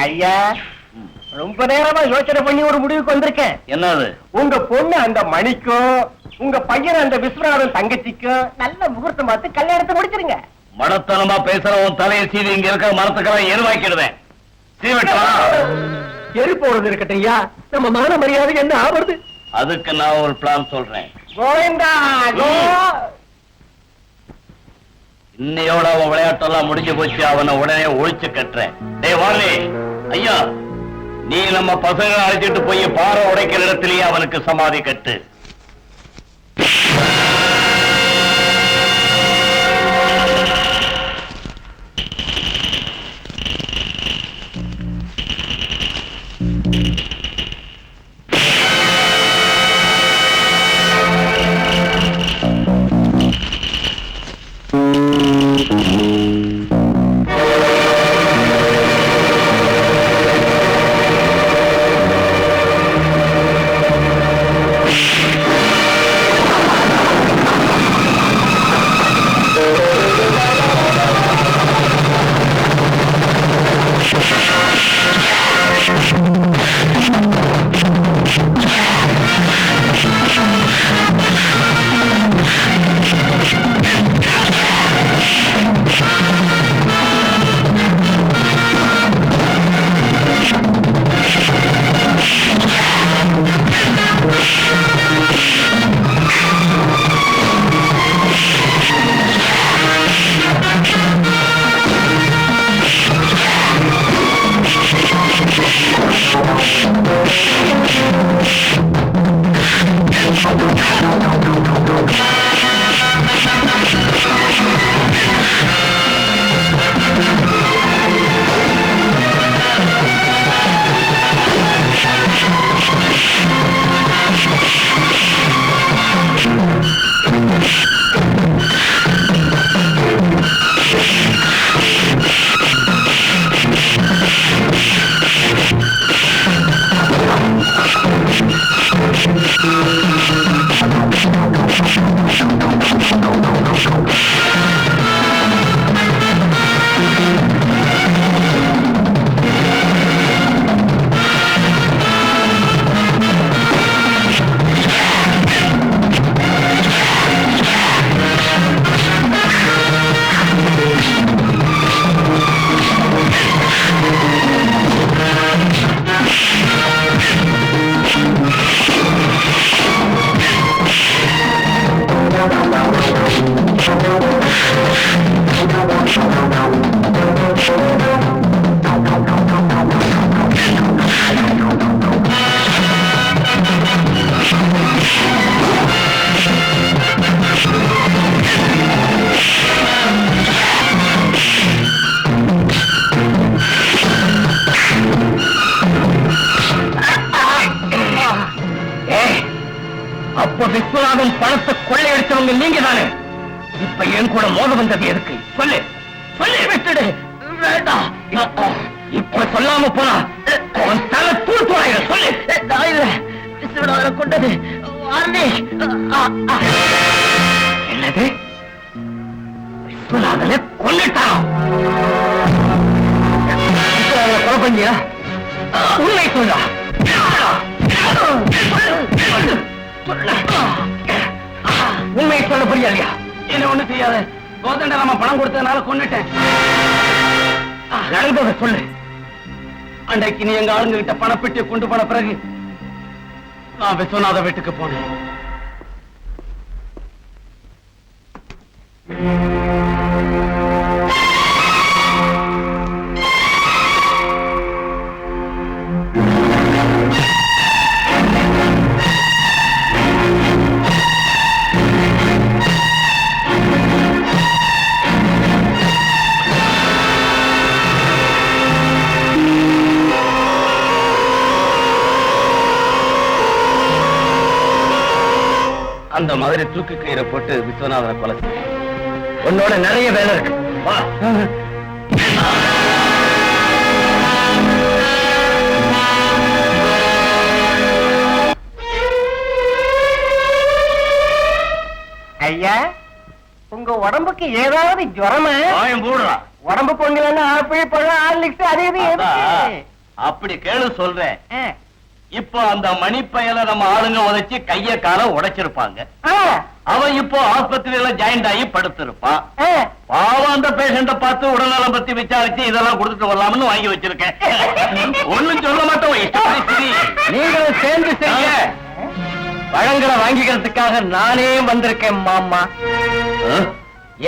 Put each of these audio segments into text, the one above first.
ஐயா, ரொம்ப நேரமா யோசனை பண்ணி ஒரு முடிவுக்கு வந்திருக்கேன். என்னது? உங்க பொண்ணு அந்த மணிக்கும் உங்க பையன் அந்த விஸ்வநாதன் தங்கச்சிக்கும் நல்ல முகூர்த்தம் பார்த்து கல்யாணத்தை முடிச்சிருங்க. மடத்தனமா பேசுறவன் தலையை சீவி இங்க இருக்க மரத்துக்கெல்லாம் எருவாக்கிடுவேன். எரி போறது இருக்கட்டும் ஐயா, நம்ம மான மரியாதை என்ன ஆகுறது? அதுக்கு நான் ஒரு பிளான் சொல்றேன். கோவிந்தா, இன்னையோட அவன் விளையாட்டெல்லாம் முடிஞ்சு போச்சு. அவனை உடனே ஒழிச்சு கட்டுறேன். டேய் வாலி ஐயா, நீ நம்ம பசங்களை அழைச்சிட்டு போய் பாறை உடைக்கிற இடத்திலேயே அவனுக்கு சமாதி கட்டு. விஸ்வநாதன் பணத்தை கொள்ளையடிச்சவங்க நீங்க தானே. இப்ப என் கூட மோத வந்தது எதுக்கு? சொல்லு, சொல்லி விட்டுடு. வேண்டாம், இப்ப சொல்லாம போனா அவன் தலை தூள் தூளாயிர. சொல்லு. விஸ்வநாதனை கொண்டது என்னது? விஸ்வநாதனை கொண்டுட்டான். கொலை பண்ணியா? உண்மை சொல்லா. உண்மையை சொல்ல புரியலையா? என்ன ஒண்ணு செய்யாத. கோதண்டராம பணம் கொடுத்ததுனால கொண்டுட்டேன். நடந்தத சொல்லு. அன்றைக்கு நீ எங்க ஆளுங்க கிட்ட பணப்பெட்டியை கொண்டு போன பிறகு நான் விஸ்வநாத வீட்டுக்கு போனேன். அந்த மாதிரி தூக்கு கயிறை போட்டு விஸ்வநாதனை கொலை செய்ய. உன்னோட நிறைய வேலை இருக்கு. வா. ஐயா, உங்க உடம்புக்கு ஏதாவது ஜுரமா? போடுறா. உடம்பு கொண்டு ஆப்பிள் பழம் ஹார்லிக்ஸ் அதே அப்படி கேளு சொல்றேன். இப்போ அந்த மணிப்பயல நம்ம ஆளுங்க உதைச்சு கைய கால உடைச்சிருப்பாங்க. அவன் இப்போ ஆஸ்பத்திரியில ஜாயிண்ட் ஆகி படுத்திருப்பான். பாவம் அந்த பேஷண்ட பார்த்து உடல்நலம் பத்தி விசாரிச்சு இதெல்லாம் கொடுத்துட்டு வரலாம்னு வாங்கி வச்சிருக்கேன். ஒண்ணும் சொல்ல மாட்டோம். நீங்களும் சேர்ந்து செய்ய. பழங்களை வாங்கிக்கிறதுக்காக நானே வந்திருக்கேன் மாமா.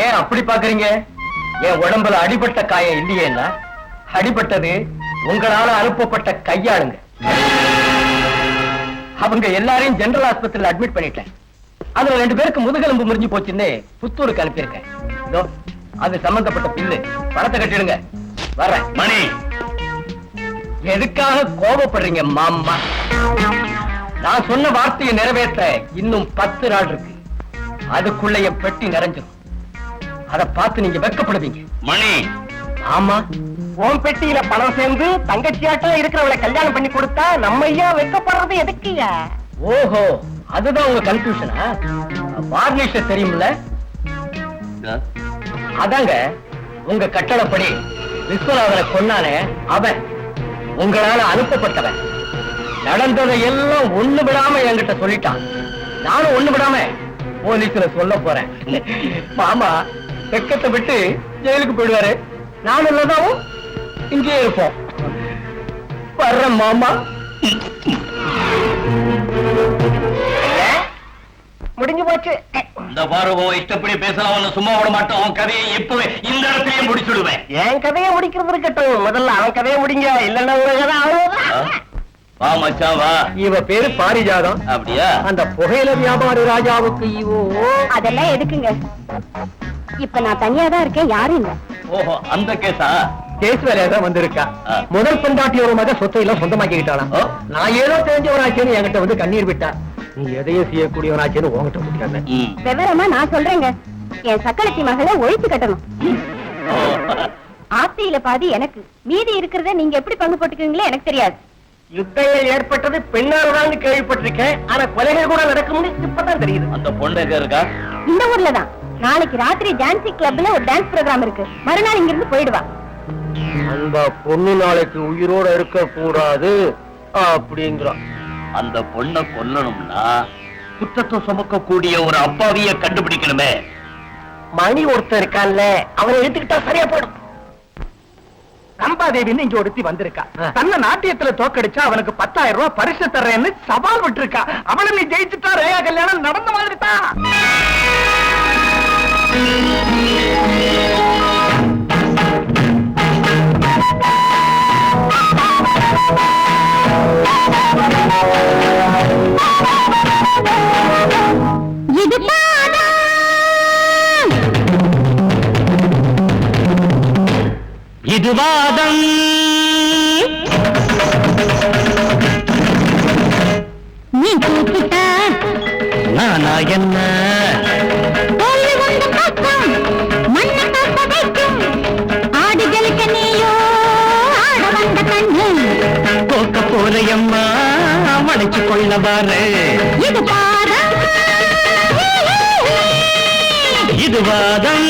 ஏன் அப்படி பாக்குறீங்க? என் உடம்புல அடிபட்ட காயம் இல்லையேன்னா அடிபட்டது உங்களால அனுப்பப்பட்ட கையாளுங்க. அவங்க எல்லாரையும் ஜெனரல் ஆஸ்பத்திரியில் அட்மிட் பண்ணிட்டேன். அதுல 2 பேருக்கு முதுகெலும்பு முறிஞ்சு போச்சுன்னு புத்தூருக்கு அனுப்பியிருக்கேன். அது சம்பந்தப்பட்ட பில்லு. பணத்தை கட்டிடுங்க. வர்றேன். மணி, எதுக்காக கோபப்படுறீங்க மாமா? நான் சொன்ன வார்த்தையை நிறைவேற்ற இன்னும் 10 நாள் இருக்கு. அதுக்குள்ள என் பெட்டி நிறைஞ்சிடும். அதை பார்த்து நீங்க வெட்கப்படுவீங்க. மணி, ஆமா, உன் பெட்டியில பணம் சேர்ந்து தங்கச்சியாட்டம் இருக்கிறவளை கல்யாணம் பண்ணி கொடுத்தா நம்ம ஐயா வெட்கப்படுறது எதுக்குயா? ஓஹோ, அதுதான் உங்க கன்ஃபியூஷனா? வார்னிஷ தெரியும்ல? அதாங்க உங்க கட்டளப்படி விஸ்வநாதனை கொன்னானே அவன் உங்களால அனுப்பப்பட்டவன். நடந்ததை எல்லாம் ஒண்ணு விடாம என்கிட்ட சொல்லிட்டான். நானும் ஒண்ணு விடாம போலீஸ்ல சொல்ல போறேன். மாமா வெக்கத்தை விட்டு ஜெயிலுக்கு போயிடுவாரு. நானும் இல்லதாவும் இங்கே இருப்போம். வர்றேன் மாமா. முடிஞ்சு போச்சு. இந்த பாருவோ இஷ்டப்படி பேசலாம். சும்மா விட மாட்டோம். அவன் கதையை இப்பவே இந்த இடத்துலயே முடிச்சுடுவேன். என் கதையை முடிக்கிறது இருக்கட்டும். முதல்ல அவன் கதையை முடிங்க. இல்லன்னா ஒரு கதை அவ்வளவுதான். வா மச்சான் வா. இவ பேரு பாரிஜாதம். அப்படியா? அந்த புகையில வியாபாரி ராஜாவுக்கு இவோ. அதெல்லாம் எதுக்குங்க? இப்ப நான் தனியா தான் இருக்கேன். யாரும் இல்ல. ஓஹோ, அந்த கேஸா? கேஸ் வேலையாதான் வந்திருக்கா. முதல் பொண்டாட்டியோட மக சொத்தை எல்லாம் சொந்தமாக்கிட்டாளாம். நான் ஏதோ தெரிஞ்சவனாச்சேன்னு என்கிட்ட வந்து கண்ணீர் விட்டா. நீ எதையும் செய்யக்கூடியவனாச்சேன்னு உங்ககிட்ட முடியாத. விவரமா நான் சொல்றேங்க. என் சக்களத்தி மகளை ஒழிச்சு கட்டணும். ஆஸ்தியில பாதி எனக்கு, மீதி இருக்கிறத நீங்க எப்படி பங்கு போட்டுக்குவீங்களோ எனக்கு தெரியாது. யுத்தங்கள் ஏற்பட்டது பெண்ணால்தான் கேள்விப்பட்டிருக்கேன். ஆனா கொலைகள் கூட நடக்கும்னு இப்பதான் தெரியுது. அந்த பொண்ணு எங்க இருக்கா? இந்த ஊர்ல தான். நாளைக்கு ராத்திரி டான்சிங் கிளப்ல ஒரு டான்ஸ் ப்ரோகிராம் இருக்கு. மறுநாள் இங்க இருந்து போயிடுவா. அந்த பொண்ணு நாளைக்கு உயிரோட இருக்க கூடாது அப்படிங்கிறான். அந்த பொண்ணை கொல்லணும்னா குற்றத்தை சுமக்க கூடிய ஒரு அப்பாவிய கண்டுபிடிக்கணுமே. மணி ஒருத்தர் இருக்கான்ல, அவனை எடுத்துக்கிட்டா சரியா போடும். ரம்பாதேவின்னு இங்க ஒருத்தி வந்திருக்கா. தன்னை நாட்டியத்துல தோக்கடிச்சா அவனுக்கு 10,000 ரூபாய் பரிசு தர்றேன்னு சவால் விட்டுருக்கா. அவளை நீ ஜெயிச்சுட்டா ரேயா கல்யாணம் நடந்த மாதிரி தான். இது வாதம், நீ கூப்பிட்ட நானா என்ன மண்ணை காப்ப வைக்கும் ஆடுகளுக்கு நீயோ ஆட வந்த கண்ணு. போக்க போறையம்மா வளைச்சு கொள்ள பாரு. இது பாதம், இது வாதம்.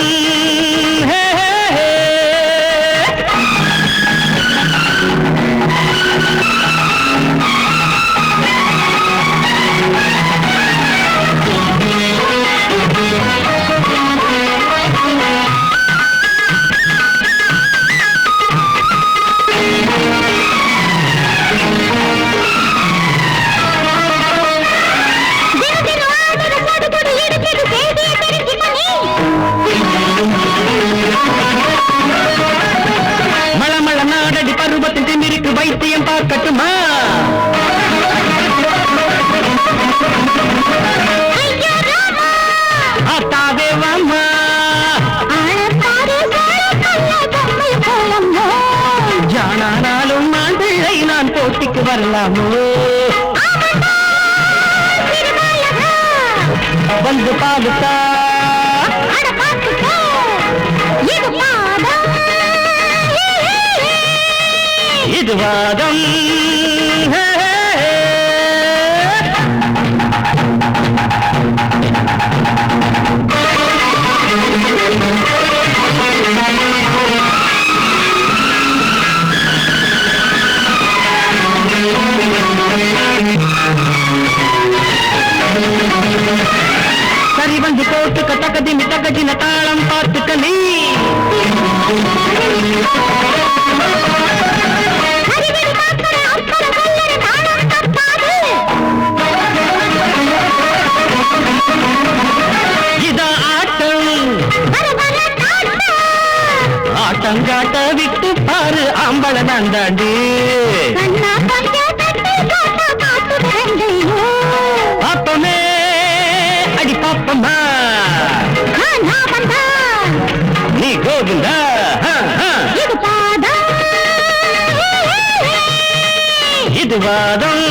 மளமள நாடடி பருவத்தின் திமிருக்கு வைத்தியம் பார்க்கட்டுமா? ஆத்தாவே வாமா. ஜானானாலும் நான் பிள்ளை, நான் போட்டிக்கு வரலாமோ? வந்து பாலுத்தா. இது வாதம். வந்து போட்டு கட்டக்கதி மிட்டக்கதி நட்டாளம் பார்த்துக்க நீ இதா ஆட்டம் ஆட்டங்காட்ட விட்டு பாரு ஆம்பள நந்தாண்டு பாப்பமே அடி பாப்பம்மா நீ கோவிந்தா இது வாதம்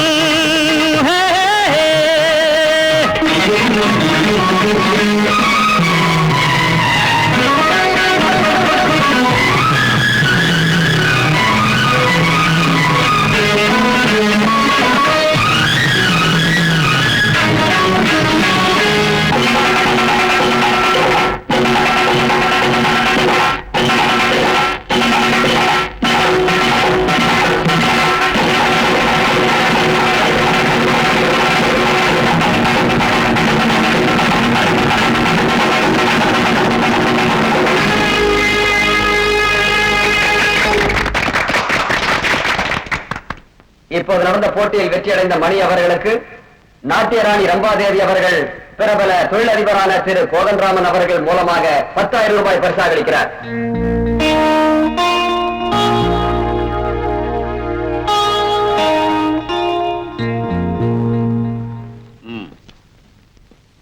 இப்போது நடந்த போட்டியில் வெற்றியடைந்த மணி அவர்களுக்கு நாட்டியராணி ரம்பாதேவி அவர்கள் பிரபல தொழிலதிபரான திரு கோதண்டராமன் அவர்கள் மூலமாக 10,000 ரூபாய் பரிசாக அளிக்கிறார்.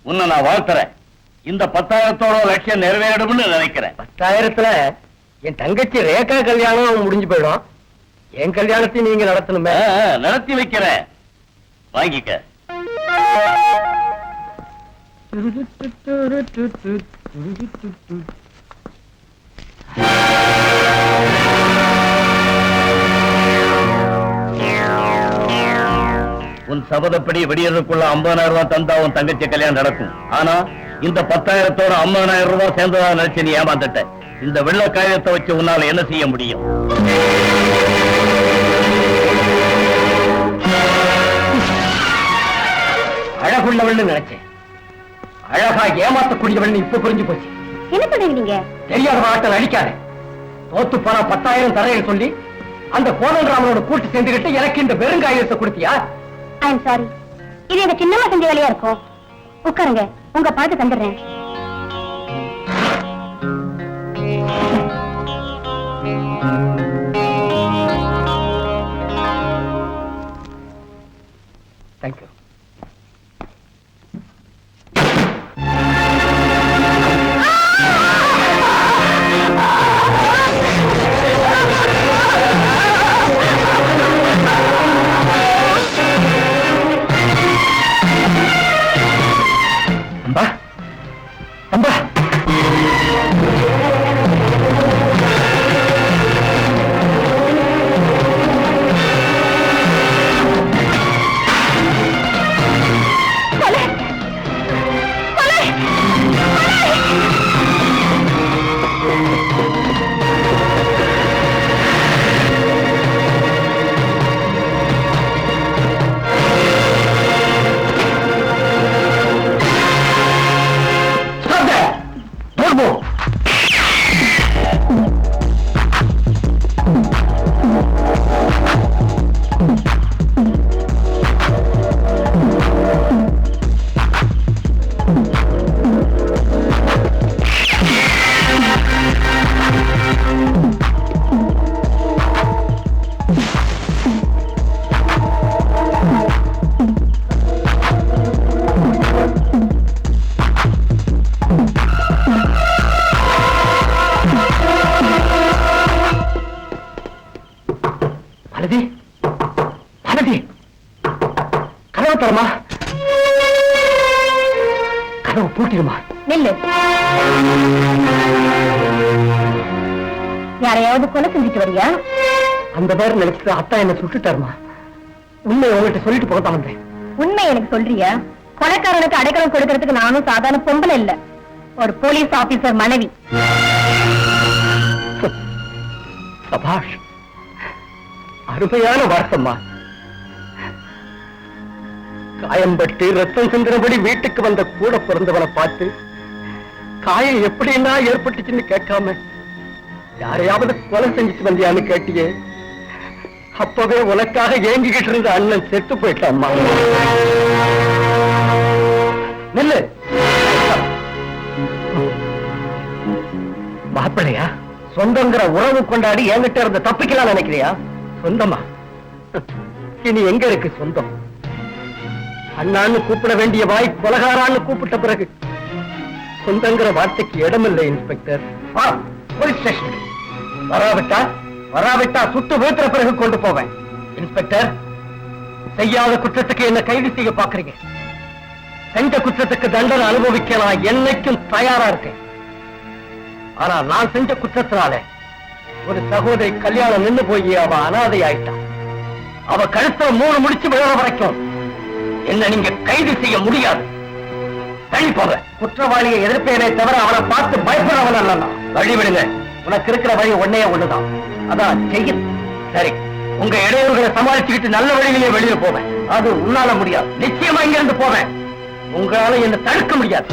உன்னை நான் வாழ்த்துறேன். இந்த 10,000 லட்சியம் நிறைவேறும்னு நினைக்கிறேன். 10,000 என் தங்கச்சி ரேகா கல்யாணம் முடிஞ்சு போயிடும். என் கல்யாணத்தையும் நீங்க நடத்தணுமே. நடத்தி வைக்கிறேன், வாங்கிக்க. உன் சபதப்படி வெடியதுக்குள்ள 50,000 ரூபாய் தந்தா உன் தங்கச்சி கல்யாணம் நடக்கும். ஆனா இந்த 10,000 50,000 ரூபாய் சேர்ந்ததா நினைச்சு நீ ஏமாந்துட்ட. இந்த வெள்ள காயத்தை வச்சு உன்னால என்ன செய்ய முடியும்? அழகுள்ளவள்னு நினைச்சேன். அழகா ஏமாத்தக்கூடியவள் இப்ப புரிஞ்சு போச்சு. என்ன பண்ணுவீங்க நீங்க? தெரியாத ஆட்கள் அடிக்காத. தோத்து போனா 10,000 தரையில் சொல்லி அந்த கோதண்டராமனோட கூட்டு சேர்ந்துகிட்டு எனக்கு இந்த வெறுங்காயத்தை கொடுத்தியா? I am sorry. இது எங்க சின்னமா செஞ்ச வேலையா இருக்கும். உட்காருங்க, உங்க பார்த்து தந்துடுறேன். தேங்க்யூ. அம்பா அம்பா, கதவு தரமா, கதவு பூட்டிடுமா? நில்லு. யாரையாவது கொலை செஞ்சுட்டு வரியா? அந்த பேர் நினைச்சு அத்தா என்ன சுட்டுட்டாருமா. உண்மை உங்கள்கிட்ட சொல்லிட்டு போகத்தான் வந்தேன். உண்மை எனக்கு சொல்றியா? கொலைக்காரனுக்கு அடைக்கலம் கொடுக்கறதுக்கு நானும் சாதாரண பொம்பளை இல்ல, ஒரு போலீஸ் ஆபீசர் மனைவி. சபாஷ், அருமையான வார்த்தம்மா. காயம்பட்டு ரத்தம் சிந்தினபடி வீட்டுக்கு வந்த கூட பிறந்தவனை பார்த்து காயம் எப்படின்னா ஏற்பட்டுச்சுன்னு கேட்காம யாரையாவது கொலை செஞ்சுட்டு வந்தியான்னு கேட்டியே. அப்பவே உனக்காக ஏங்கிக்கிட்டு இருந்த அண்ணன் செத்து போயிட்டாம்மா. நெல்லு மாப்பிள்ளையா, சொந்தங்கிற உறவு கொண்டாடி என்கிட்ட இருந்த தப்பிக்கலாம் நினைக்கிறியா? சொந்தமா? இனி எங்க இருக்கு சொந்தம்? அண்ணான்னு கூப்பிட வேண்டிய வாய் கொலகாரான்னு கூப்பிட்ட பிறகு சொந்தங்கிற வார்த்தைக்கு இடமில்லை. இன்ஸ்பெக்டர், போலீஸ் ஸ்டேஷன் வராவிட்டா சுட்டு வீழ்த்துற பிறகு கொண்டு போவேன். இன்ஸ்பெக்டர், செய்யாத குற்றத்துக்கு என்ன கைது செய்ய பாக்குறீங்க. செஞ்ச குற்றத்துக்கு தண்டனை அனுபவிக்கலாம் என்னைக்கும் தயாரா இருக்கேன். ஆனா நான் செஞ்ச குற்றத்தினால ஒரு சகோதரி கல்யாணம் நின்னு போய் அவ அனாதை ஆயிட்டான். அவ கழுத்துல 3 முடிச்சு விழற வரைக்கும் என்ன நீங்க கைது செய்ய முடியாது. தள்ளி போக. குற்றவாளியை எதிர்ப்பேனே தவிர அவனை பார்த்து பயப்படுறவன் அல்ல. வழிவிடுங்க. உனக்கு இருக்கிற வழி ஒன்னே ஒண்ணுதான், அதான் செய்ய. சரி, உங்க இடையூறுகளை சமாளிச்சுக்கிட்டு நல்ல வழியிலே வெளியே போவேன். அது உன்னால முடியாது. நிச்சயமா இங்க இருந்து போவேன். உங்களால என்ன தடுக்க முடியாது.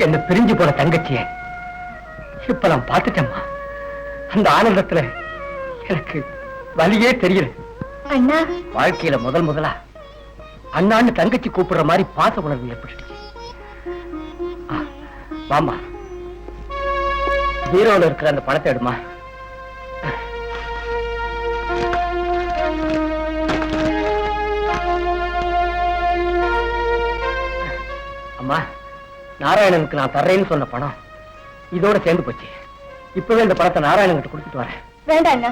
என்ன பிரிஞ்சு போற தங்கச்சிய இப்ப நான் பார்த்துட்டேம்மா. அந்த ஆனந்தத்துல எனக்கு வலியே தெரியல. அண்ணா, வாழ்க்கையில முதலா அண்ணான்னு தங்கச்சி கூப்பிடுற மாதிரி பாச உணர்வு ஏற்பட்டுச்சு. வாமா, பீரோல இருக்கிற அந்த பணத்தை எடுமா. அம்மா, நாராயணனுக்கு நான் தர்றேன்னு சொன்ன பணம் இதோட சேர்ந்து போச்சு. இப்பவே இந்த பணத்தை நாராயணன்கிட்ட கொடுத்துட்டு வரேன். வேண்டாம் அண்ணா,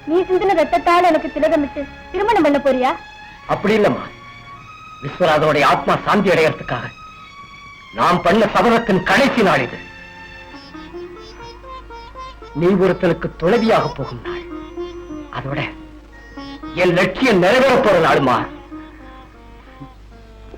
நீ சிந்தின ரத்தத்தால் எனக்கு திலகமிட்டு திருமணம் பண்ண போறியா? அப்படி இல்லம்மா, விஸ்வநாதனுடைய ஆத்மா சாந்தி அடையறதுக்காக நாம் பண்ண சபதத்தின் கடைசி நாள் இது. நீ ஒருத்தனுக்கு துணைவியாக போகும் நாள், அதோட என் லட்சியம் நிறைவேற போற நாளுமா.